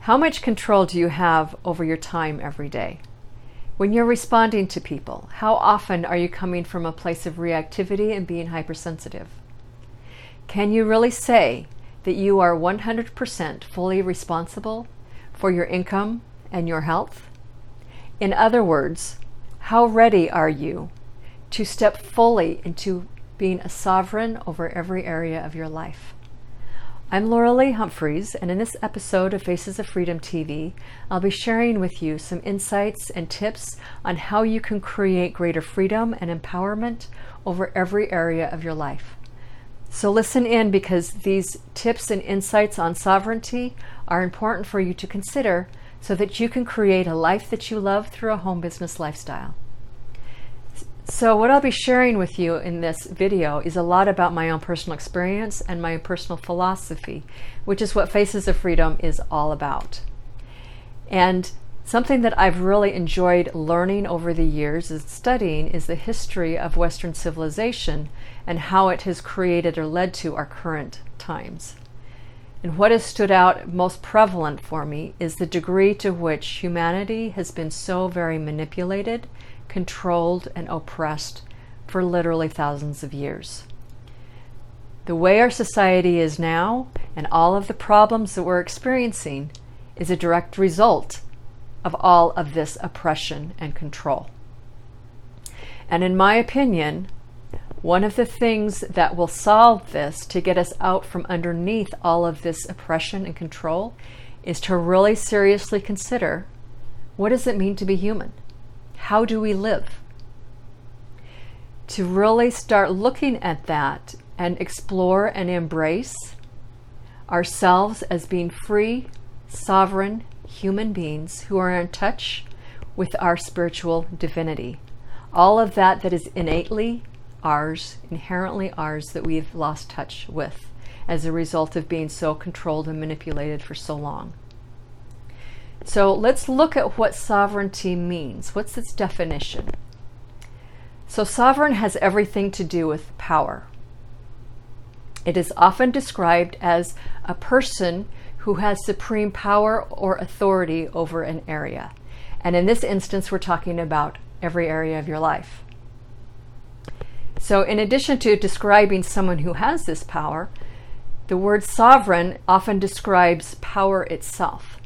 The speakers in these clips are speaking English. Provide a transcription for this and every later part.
How much control do you have over your time every day? When you're responding to people, how often are you coming from a place of reactivity and being hypersensitive? Can you really say that you are 100% fully responsible for your income and your health? In other words, how ready are you to step fully into being a sovereign over every area of your life? I'm Laura Lee Humphreys, and in this episode of Faces of Freedom TV, I'll be sharing with you some insights and tips on how you can create greater freedom and empowerment over every area of your life. So listen in, because these tips and insights on sovereignty are important for you to consider so that you can create a life that you love through a home business lifestyle. So what I'll be sharing with you in this video is a lot about my own personal experience and my personal philosophy, which is what Faces of Freedom is all about. And something that I've really enjoyed learning over the years is studying is the history of Western civilization and how it has created or led to our current times. And what has stood out most prevalent for me is the degree to which humanity has been so very manipulated, controlled, and oppressed for literally thousands of years. The way our society is now and all of the problems that we're experiencing is a direct result of all of this oppression and control. And in my opinion, one of the things that will solve this, to get us out from underneath all of this oppression and control, is to really seriously consider, what does it mean to be human? How do we live? To really start looking at that and explore and embrace ourselves as being free, sovereign human beings who are in touch with our spiritual divinity. All of that is innately ours, inherently ours, that we've lost touch with as a result of being so controlled and manipulated for so long. So let's look at what sovereignty means. What's its definition? So sovereign has everything to do with power. It is often described as a person who has supreme power or authority over an area. And in this instance, we're talking about every area of your life. So in addition to describing someone who has this power, the word sovereign often describes power itself.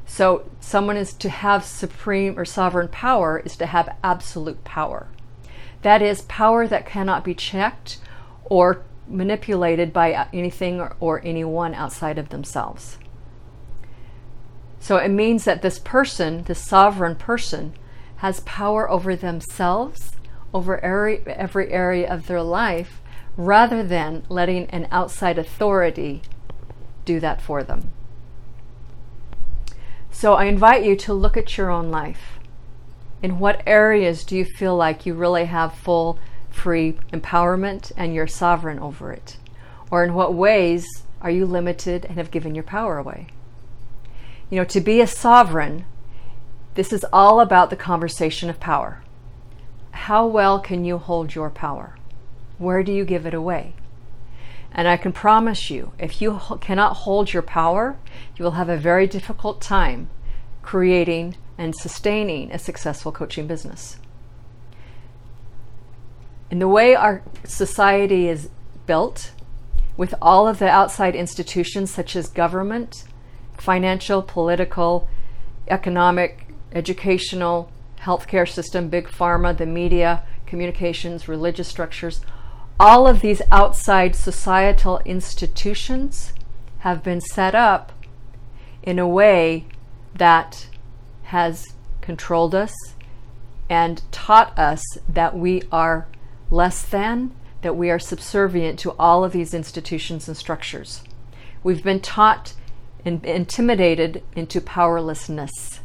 So someone is to have supreme or sovereign power is to have absolute power. That is power that cannot be checked or manipulated by anything or anyone outside of themselves. So it means that this person, this sovereign person, has power over themselves, over every area of their life, rather than letting an outside authority do that for them. So I invite you to look at your own life. In what areas do you feel like you really have full, free empowerment and you're sovereign over it? Or in what ways are you limited and have given your power away? You know, to be a sovereign, this is all about the conversation of power. How well can you hold your power? Where do you give it away? And I can promise you, if you cannot hold your power, you will have a very difficult time creating and sustaining a successful coaching business. In the way our society is built, with all of the outside institutions such as government, financial, political, economic, educational, healthcare system, big pharma, the media, communications, religious structures, all of these outside societal institutions have been set up in a way that has controlled us and taught us that we are less than, that we are subservient to all of these institutions and structures. We've been taught and intimidated into powerlessness.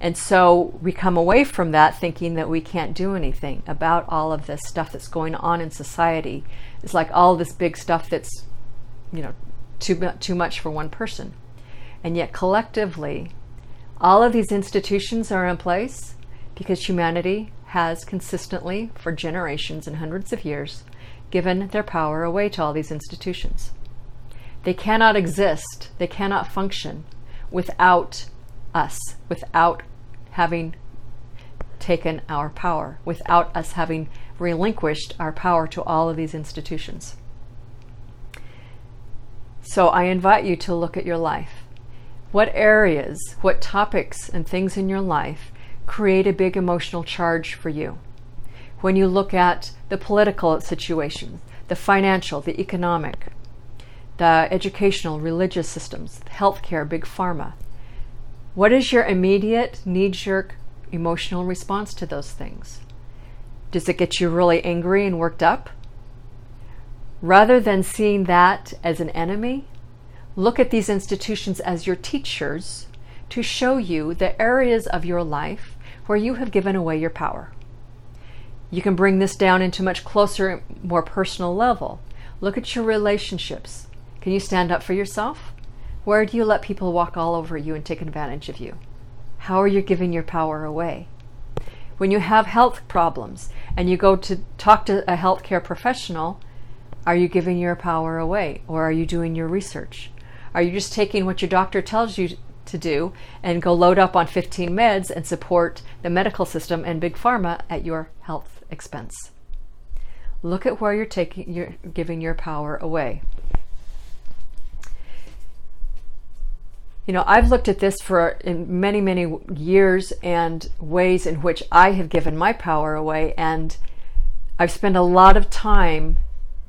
And so we come away from that thinking that we can't do anything about all of this stuff that's going on in society. It's like all this big stuff that's, too much for one person. And yet collectively, all of these institutions are in place because humanity has consistently, for generations and hundreds of years, given their power away to all these institutions. They cannot exist, they cannot function without us, without having taken our power, without us having relinquished our power to all of these institutions. So I invite you to look at your life. What areas, what topics and things in your life create a big emotional charge for you? When you look at the political situation, the financial, the economic, the educational, religious systems, healthcare, big pharma, what is your immediate knee-jerk emotional response to those things? Does it get you really angry and worked up? Rather than seeing that as an enemy, look at these institutions as your teachers to show you the areas of your life where you have given away your power. You can bring this down into much closer, more personal level. Look at your relationships. Can you stand up for yourself? Where do you let people walk all over you and take advantage of you? How are you giving your power away? When you have health problems and you go to talk to a healthcare professional, are you giving your power away, or are you doing your research? Are you just taking what your doctor tells you to do and go load up on 15 meds and support the medical system and big pharma at your health expense? Look at where you're giving your power away. You know, I've looked at this in many, many years and ways in which I have given my power away, and I've spent a lot of time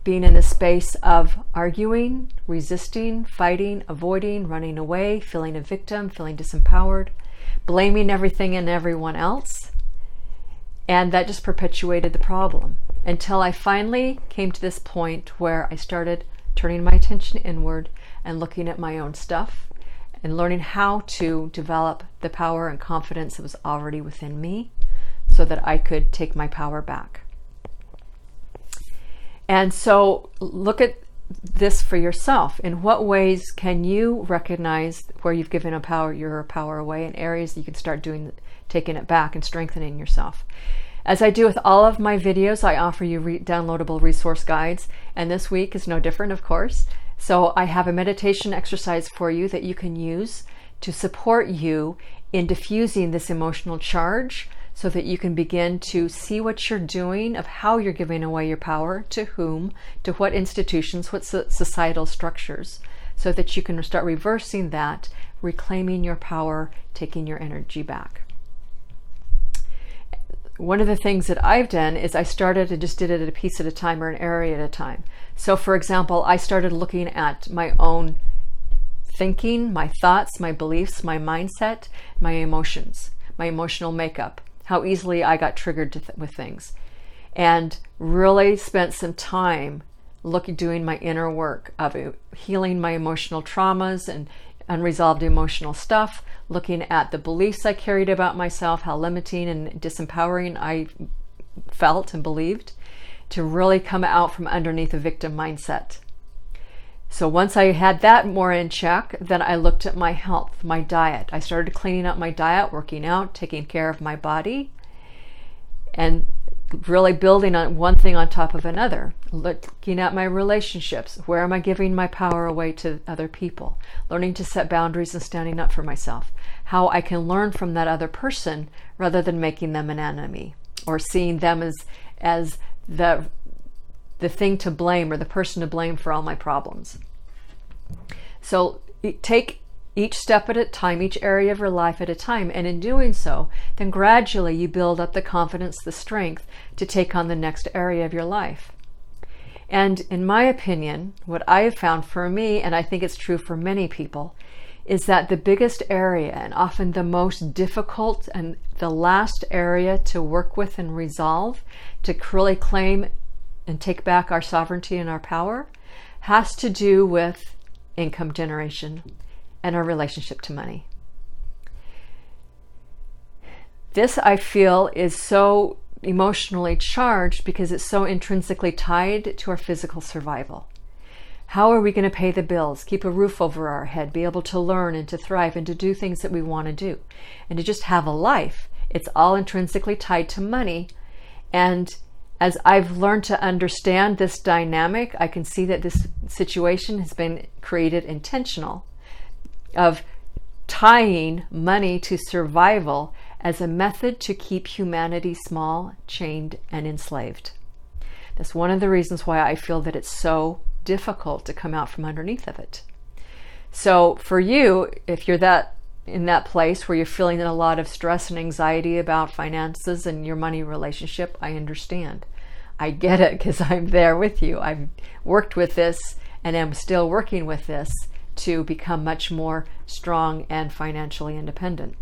being in a space of arguing, resisting, fighting, avoiding, running away, feeling a victim, feeling disempowered, blaming everything and everyone else. And that just perpetuated the problem until I finally came to this point where I started turning my attention inward and looking at my own stuff and learning how to develop the power and confidence that was already within me so that I could take my power back. And so look at this for yourself. In what ways can you recognize where you've given your power away, and areas you can start taking it back and strengthening yourself? As I do with all of my videos, I offer you downloadable resource guides, and this week is no different, of course. So I have a meditation exercise for you that you can use to support you in diffusing this emotional charge, so that you can begin to see what you're doing, of how you're giving away your power, to whom, to what institutions, what societal structures, so that you can start reversing that, reclaiming your power, taking your energy back. One of the things that I've done is I started and just did it a piece at a time, or an area at a time. So for example, I started looking at my own thinking, my thoughts, my beliefs, my mindset, my emotions, my emotional makeup, how easily I got triggered with things, and really spent some time doing my inner work of healing my emotional traumas and unresolved emotional stuff, looking at the beliefs I carried about myself, how limiting and disempowering I felt and believed, to really come out from underneath a victim mindset. So once I had that more in check, then I looked at my health, my diet. I started cleaning up my diet, working out, taking care of my body, and really building on one thing on top of another. Looking at my relationships. Where am I giving my power away to other people? Learning to set boundaries and standing up for myself. How I can learn from that other person rather than making them an enemy, or seeing them as the thing to blame, or the person to blame for all my problems. So take each step at a time, each area of your life at a time, and in doing so, then gradually you build up the confidence, the strength to take on the next area of your life. And in my opinion, what I have found for me, and I think it's true for many people, is that the biggest area, and often the most difficult and the last area to work with and resolve, to really claim and take back our sovereignty and our power, has to do with income generation and our relationship to money. This, I feel, is so emotionally charged because it's so intrinsically tied to our physical survival. How are we going to pay the bills, keep a roof over our head, be able to learn and to thrive and to do things that we want to do, and to just have a life? It's all intrinsically tied to money. And as I've learned to understand this dynamic, I can see that this situation has been created intentional, of tying money to survival as a method to keep humanity small, chained, and enslaved. That's one of the reasons why I feel that it's so difficult to come out from underneath of it. So for you, if you're in that place where you're feeling a lot of stress and anxiety about finances and your money relationship, I understand. I get it, because I'm there with you. I've worked with this and am still working with this to become much more strong and financially independent.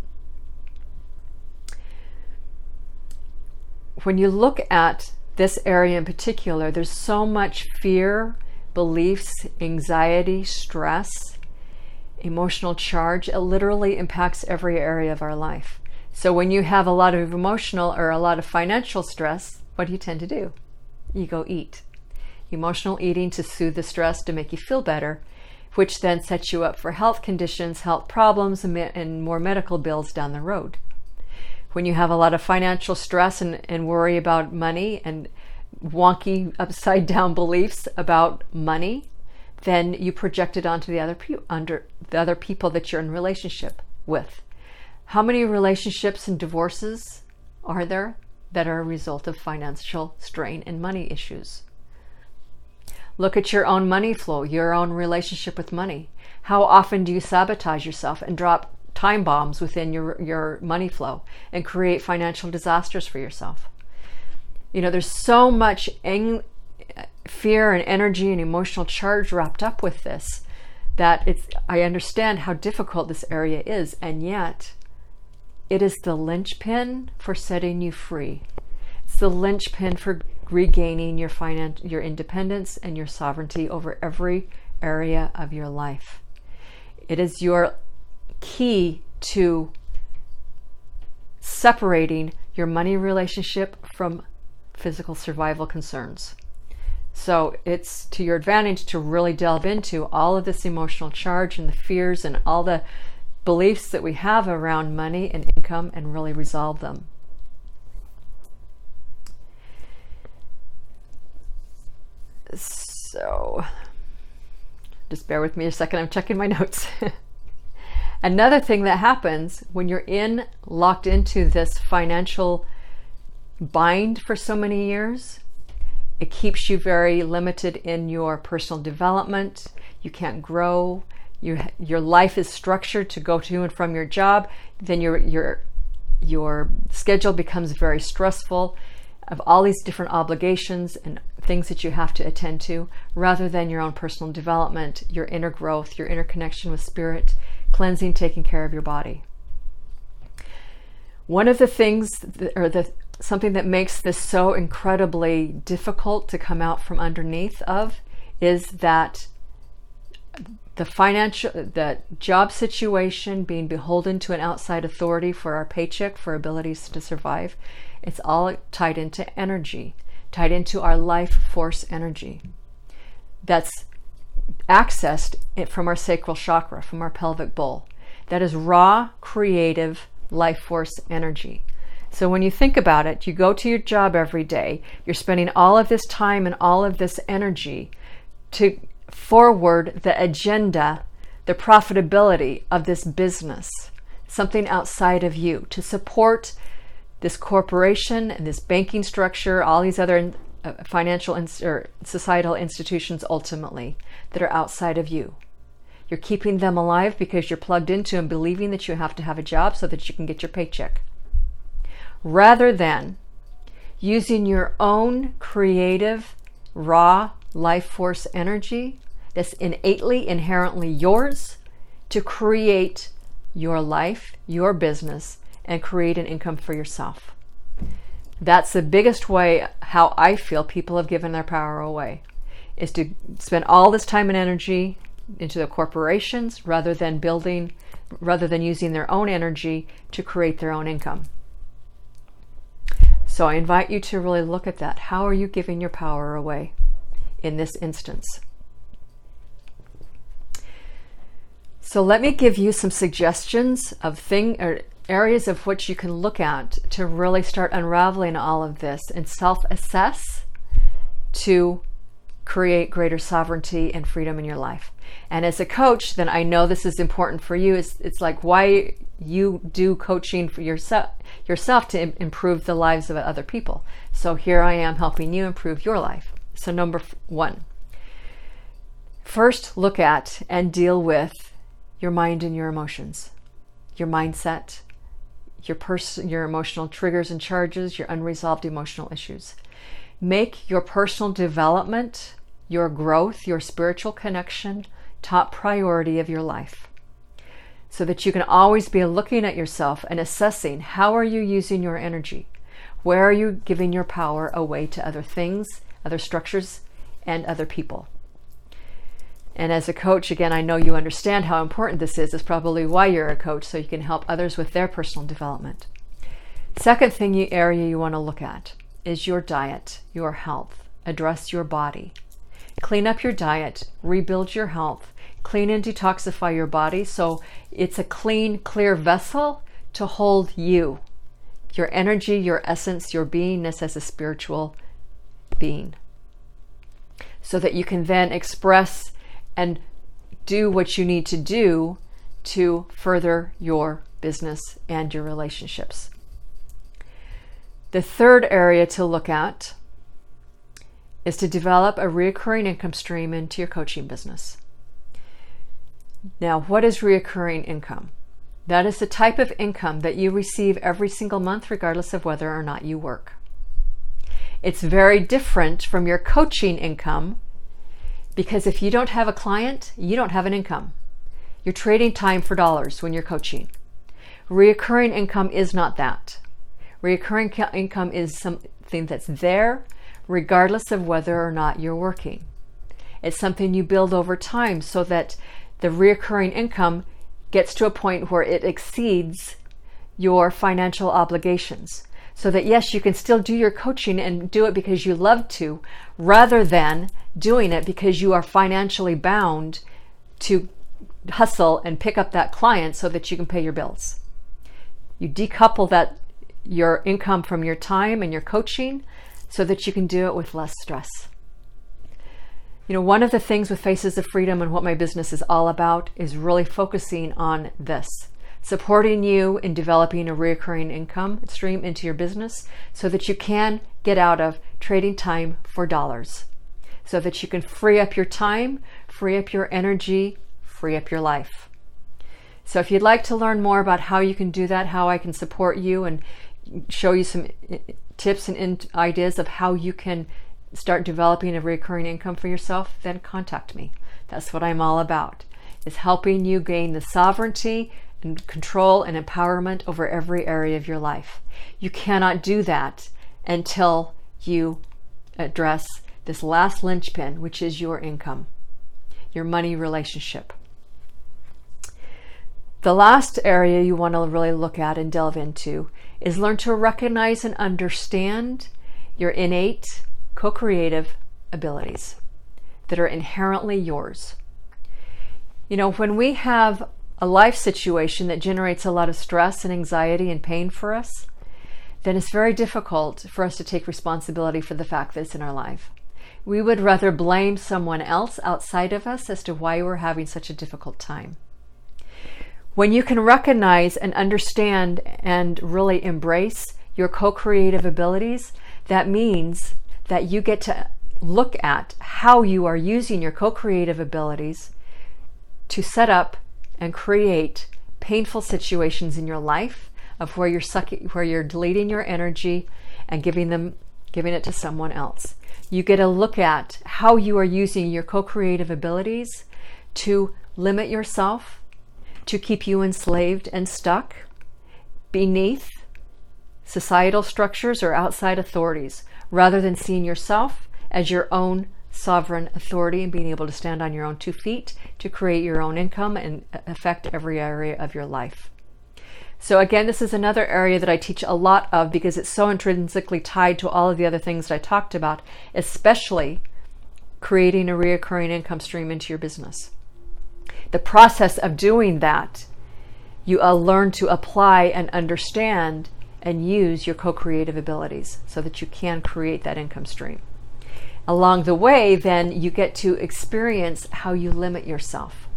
When you look at this area in particular, there's so much fear, beliefs, anxiety, stress, emotional charge. It literally impacts every area of our life. So when you have a lot of emotional or a lot of financial stress, what do you tend to do? You go eat. Emotional eating to soothe the stress, to make you feel better, which then sets you up for health conditions, health problems, and more medical bills down the road. When you have a lot of financial stress and worry about money and wonky upside down beliefs about money, then you project it onto the other people that you're in relationship with. How many relationships and divorces are there that are a result of financial strain and money issues? Look at your own money flow, your own relationship with money. How often do you sabotage yourself and drop time bombs within your money flow and create financial disasters for yourself? There's so much fear and energy and emotional charge wrapped up with this that I understand how difficult this area is, and yet it is the linchpin for setting you free. It's the linchpin for regaining your independence and your sovereignty over every area of your life. It is your key to separating your money relationship from physical survival concerns. So it's to your advantage to really delve into all of this emotional charge and the fears and all the beliefs that we have around money and income, and really resolve them. So just bear with me a second, I'm checking my notes. Another thing that happens when you're locked into this financial bind for so many years, it keeps you very limited in your personal development. You can't grow. Your life is structured to go to and from your job. Then your schedule becomes very stressful, of all these different obligations and things that you have to attend to, rather than your own personal development, your inner growth, your inner connection with spirit, cleansing, taking care of your body. One of the things, something that makes this so incredibly difficult to come out from underneath of, is that the job situation, being beholden to an outside authority for our paycheck, for abilities to survive, it's all tied into energy, tied into our life force energy that's accessed from our sacral chakra, from our pelvic bowl. That is raw, creative life force energy. So when you think about it, you go to your job every day, you're spending all of this time and all of this energy to forward the agenda, the profitability of this business, something outside of you, to support this corporation and this banking structure, all these other financial or societal institutions ultimately that are outside of you. You're keeping them alive because you're plugged into and believing that you have to have a job so that you can get your paycheck, rather than using your own creative, raw life force energy that's innately, inherently yours, to create your life, your business, and create an income for yourself. That's the biggest way how I feel people have given their power away, is to spend all this time and energy into the corporations rather than using their own energy to create their own income. So I invite you to really look at that. How are you giving your power away in this instance? So let me give you some suggestions of areas of which you can look at to really start unraveling all of this and self-assess to create greater sovereignty and freedom in your life. And as a coach, then I know this is important for you. It's like why you do coaching for yourself to improve the lives of other people. So here I am helping you improve your life. So number 1, first look at and deal with your mind and your emotions, your mindset, your emotional triggers and charges, your unresolved emotional issues. Make your personal development, your growth, your spiritual connection top priority of your life, so that you can always be looking at yourself and assessing how are you using your energy, where are you giving your power away to other things, other structures, and other people. And as a coach, again, I know you understand how important this is. It's probably why you're a coach, so you can help others with their personal development. Second area you want to look at is your diet, your health. Address your body. Clean up your diet, rebuild your health, clean and detoxify your body so it's a clean, clear vessel to hold you, your energy, your essence, your beingness as a spiritual being, so that you can then express and do what you need to do to further your business and your relationships. The third area to look at is to develop a recurring income stream into your coaching business. Now, what is recurring income? That is the type of income that you receive every single month, regardless of whether or not you work. It's very different from your coaching income, because if you don't have a client, you don't have an income. You're trading time for dollars when you're coaching. Recurring income is not that. Recurring income is something that's there regardless of whether or not you're working. It's something you build over time so that the recurring income gets to a point where it exceeds your financial obligations. So that yes, you can still do your coaching and do it because you love to, rather than doing it because you are financially bound to hustle and pick up that client so that you can pay your bills. You decouple your income from your time and your coaching so that you can do it with less stress. You know, one of the things with Faces of Freedom and what my business is all about is really focusing on this, supporting you in developing a recurring income stream into your business so that you can get out of trading time for dollars, so that you can free up your time, free up your energy, free up your life. So if you'd like to learn more about how you can do that, how I can support you and show you some tips and ideas of how you can start developing a recurring income for yourself, then contact me. That's what I'm all about, is helping you gain the sovereignty and control and empowerment over every area of your life. You cannot do that until you address this last linchpin, which is your income, your money relationship. The last area you want to really look at and delve into is learn to recognize and understand your innate co-creative abilities that are inherently yours. You know, when we have a life situation that generates a lot of stress and anxiety and pain for us, then it's very difficult for us to take responsibility for the fact that it's in our life. We would rather blame someone else outside of us as to why we're having such a difficult time. When you can recognize and understand and really embrace your co-creative abilities, that means that you get to look at how you are using your co-creative abilities to set up and create painful situations in your life of where you're deleting your energy and giving it to someone else. You get to look at how you are using your co-creative abilities to limit yourself, to keep you enslaved and stuck beneath societal structures or outside authorities, rather than seeing yourself as your own sovereign authority and being able to stand on your own 2 feet to create your own income and affect every area of your life. So again, this is another area that I teach a lot of because it's so intrinsically tied to all of the other things that I talked about, especially creating a recurring income stream into your business. The process of doing that, you learn to apply and understand and use your co-creative abilities so that you can create that income stream. Along the way, then you get to experience how you limit yourself.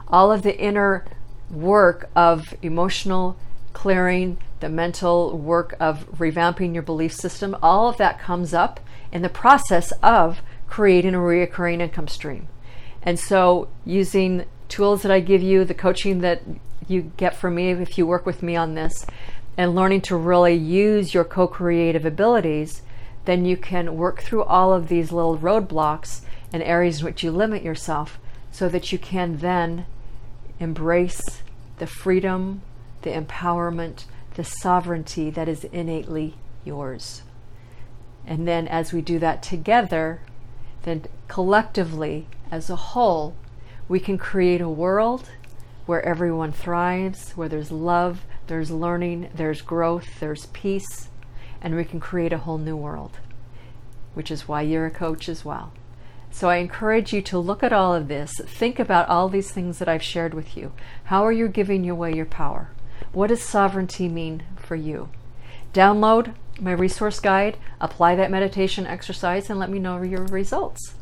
All of the inner work of emotional clearing, the mental work of revamping your belief system, all of that comes up in the process of creating a reoccurring income stream. And so using tools that I give you, the coaching that you get from me if you work with me on this, and learning to really use your co-creative abilities, then you can work through all of these little roadblocks and areas in which you limit yourself so that you can then embrace the freedom, the empowerment, the sovereignty that is innately yours. And then as we do that together, then collectively, as a whole, we can create a world where everyone thrives, where there's love, there's learning, there's growth, there's peace, and we can create a whole new world, which is why you're a coach as well. So I encourage you to look at all of this, think about all these things that I've shared with you. How are you giving away your power? What does sovereignty mean for you? Download my resource guide, apply that meditation exercise, and let me know your results.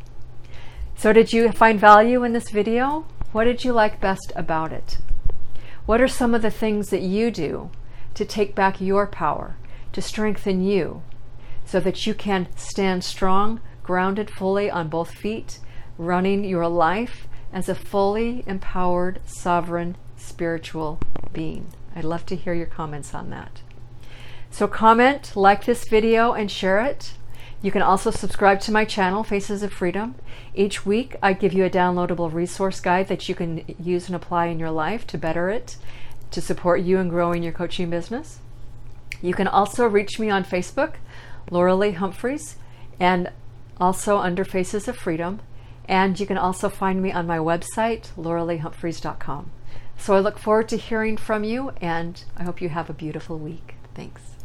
So did you find value in this video? What did you like best about it? What are some of the things that you do to take back your power, to strengthen you, so that you can stand strong, grounded fully on both feet, running your life as a fully empowered, sovereign, spiritual being? I'd love to hear your comments on that. So comment, like this video, and share it. You can also subscribe to my channel, Faces of Freedom. Each week, I give you a downloadable resource guide that you can use and apply in your life to better it, to support you in growing your coaching business. You can also reach me on Facebook, Laura Lee Humphreys, and also under Faces of Freedom. And you can also find me on my website, lauraleehumphreys.com. So I look forward to hearing from you, and I hope you have a beautiful week. Thanks.